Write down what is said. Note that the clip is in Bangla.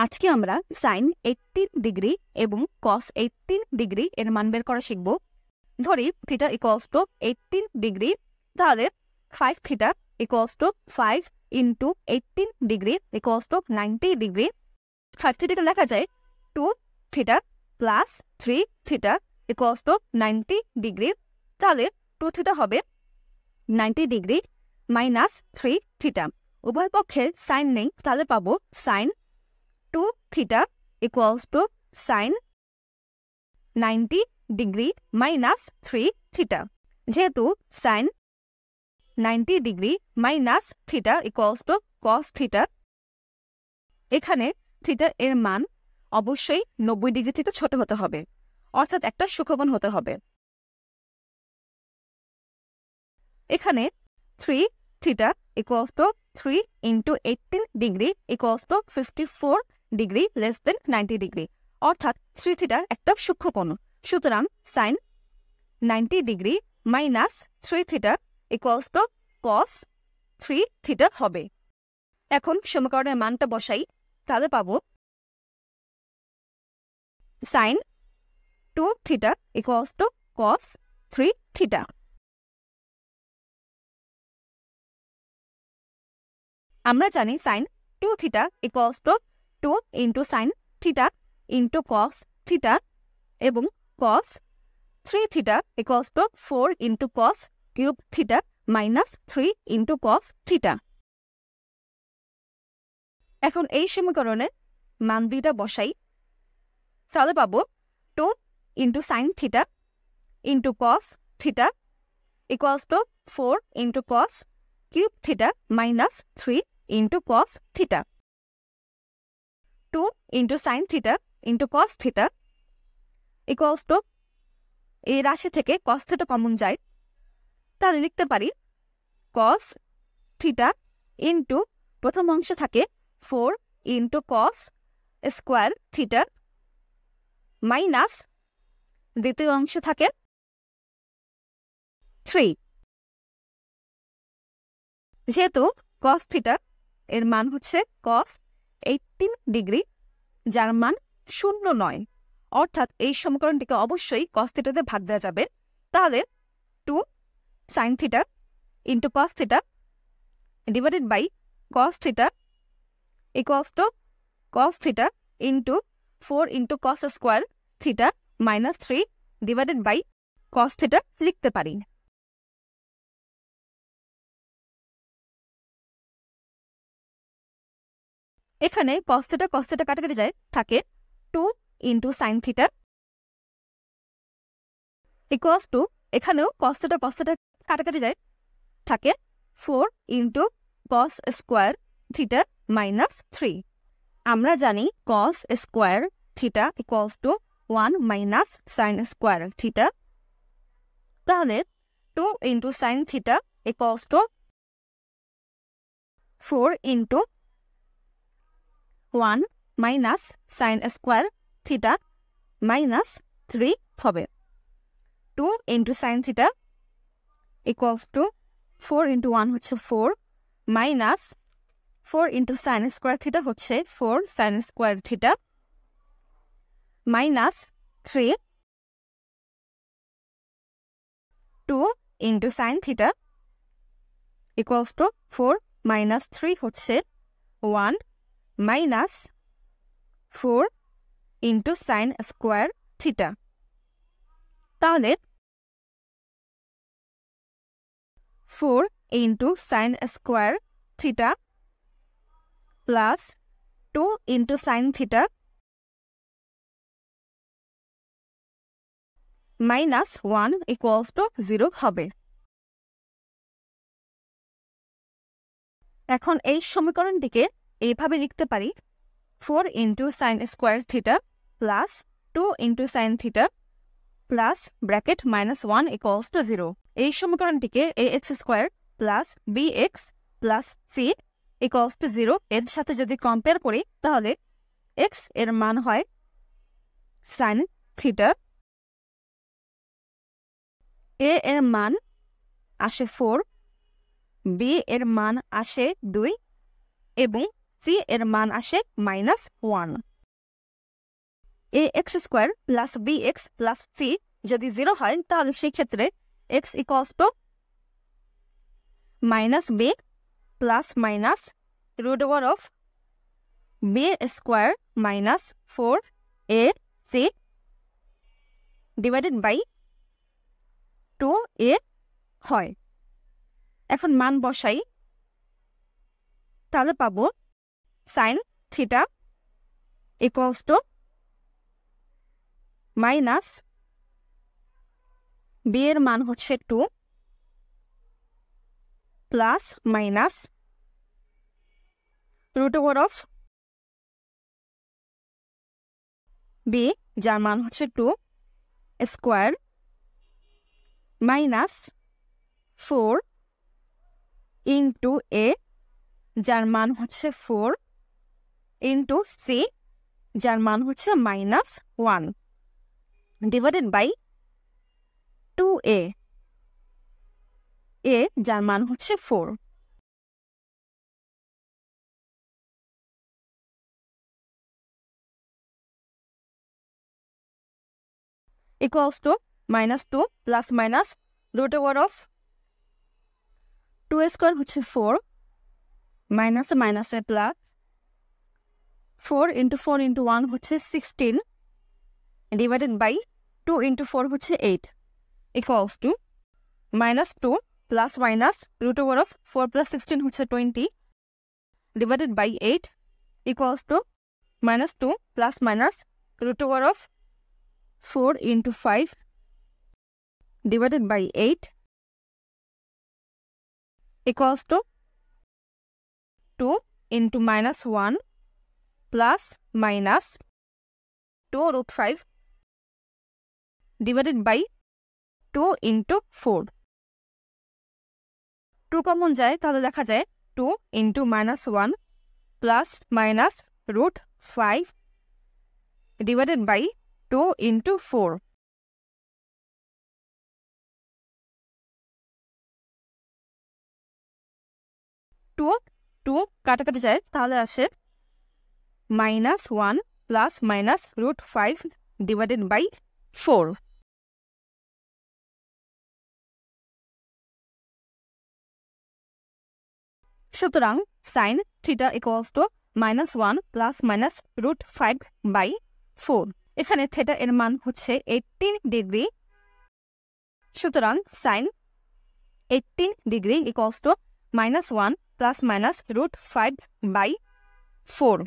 আজকে আমরা sin 18 ডিগ্রি এবং cos 18 ডিগ্রি এর মান বের করা শিখব। ধরি থিটা ইকুয়ালস টু 18 ডিগ্রি, তাহলে 5 theta equals two 5 into 18 degree equals two 90 degree. 5 থিটাকে লেখা যায় 2 theta plus 3 theta equals two 90 degree. তাহলে 2 থিটা হবে 90 ডিগ্রি মাইনাস 3 থিটা। উভয় পক্ষে সাইন নেই, তাহলে পাবো sine 2 theta equals to sine 90 degree minus 3 theta. যেহেতু sine 90 degree minus theta equals to cos theta, এখানে থিটা এর মান অবশ্যই 90 ডিগ্রি থেকে ছোট হতে হবে, অর্থাৎ একটা সূক্ষ্মকোণ হতে হবে। এখানে 3 theta equals to 3 into 18 degree equals to 54 degree less than 90 degree, অর্থাৎ 3 থিটা একটা সূক্ষ্মকোণ। সুতরাং sine 90 degree minus 3 theta equals to cos 3 theta হবে। এখন সমীকরণের মানটা বসাই, তাহলে পাবো sine 2 theta equals to cos 3 theta. আমরা জানি sine 2 theta equals to 2 into sine theta into cos theta এবং cos 3 theta equals to 4 into cos cube theta minus 3 into cos theta. এখন এই সমীকরণে মান দুইটা বসাই, তাহলে পাবো 2 into sine theta into cos theta equals to 4 into cos cube theta minus 3 into cos theta. 2 into sine theta into cos theta equals to, এই রাশি থেকে কস থিটা কমন যায়, তাহলে লিখতে পারি কস থিটা ইন্টু প্রথম অংশে থাকে 4 into cos square theta minus দ্বিতীয় অংশে থাকে 3। যেহেতু কস থিটা এর মান হচ্ছে কস 18 ডিগ্রি, যার মান 0 নয়, অর্থাৎ এই সমীকরণটিকে অবশ্যই কস থিটাতে ভাগ দেওয়া যাবে। তাহলে 2 sine theta into cos theta divided by cos theta equals to cos theta into 4 into cos square theta minus 3 divided by cos theta লিখতে পারি। এখানে কস থিটা কাটাকাটি যায়, থাকে 2 into sine theta equals to, এখানেও কস থিটা কাটাকাটি যায়, থাকে 4 into cos square theta minus 3। আমরা জানি cos square theta equals to 1 minus sine square theta, তাহলে 2 into sine theta equals to 4 into 1 minus sine square theta minus 3 হবে। 2 into sine theta equals to 4 into 1 হচ্ছে 4 minus 4 into sign square theta হচ্ছে 4 sign square theta minus 3। 2 into sine theta equals to 4 minus 3 হচ্ছে 1 minus 4 into sign square theta. তাহলে 4 into sign square theta plus 2 into sine theta minus 1 equals to 0 হবে। এখন এই সমীকরণটিকে এইভাবে লিখতে পারি 4 into sign square theta plus 2 into sine theta plus bracket minus 1 equals to 0। এই সমীকরণটিকে ax square plus bx plus c equals to 0 এর সাথে যদি কম্পেয়ার করি, তাহলে x এর মান হয় সাইন থিটা, a এর মান আসে 4, b এর মান আসে 2 এবং সি এর মান আসে -1। ax² + bx + c যদি 0 হয় তাহলে সেই ক্ষেত্রে x = -b plus minus √b² - 4ac divided by 2a হয়। এখন মান বসাই, তাহলে পাবো sin θ = মাইনাস b এর মান হচ্ছে 2 প্লাস মাইনাস √b যার মান হচ্ছে 2 স্কোয়ার মাইনাস 4 ইন্টু a যার মান হচ্ছে 4 ইন্টু c যার মান হচ্ছে -1 ডিভাইডেড বাই 2a যার মান হচ্ছে 4। equals to -2 plus minus √2² হচ্ছে 4 মাইনাস মাইনাসে প্লাস 4 × 4 × 1 হচ্ছে 16 ডিভাইডেড বাই 2 × 4 হচ্ছে 8 equals to -2 plus minus √4 plus 16 হচ্ছে 20 divided by 8 equals to -2 plus minus √4 × 5 divided by 8 equals to 2 × -1 plus minus 2√5 divided by 2 × 4। 2 common যায়, তাহলে লেখা যায় 2 × -1 plus minus √5 divided by 2 × 4। 2 কাটাকাটি যায়, তাহলে আসে -1 plus minus √5 divided by 4। সুতরাং sin θ = -1 plus minus √5 by 4। এখানে θ এর মান হচ্ছে 18 ডিগ্রি। সুতরাং sin 18 degree = -1 plus minus √5 by 4।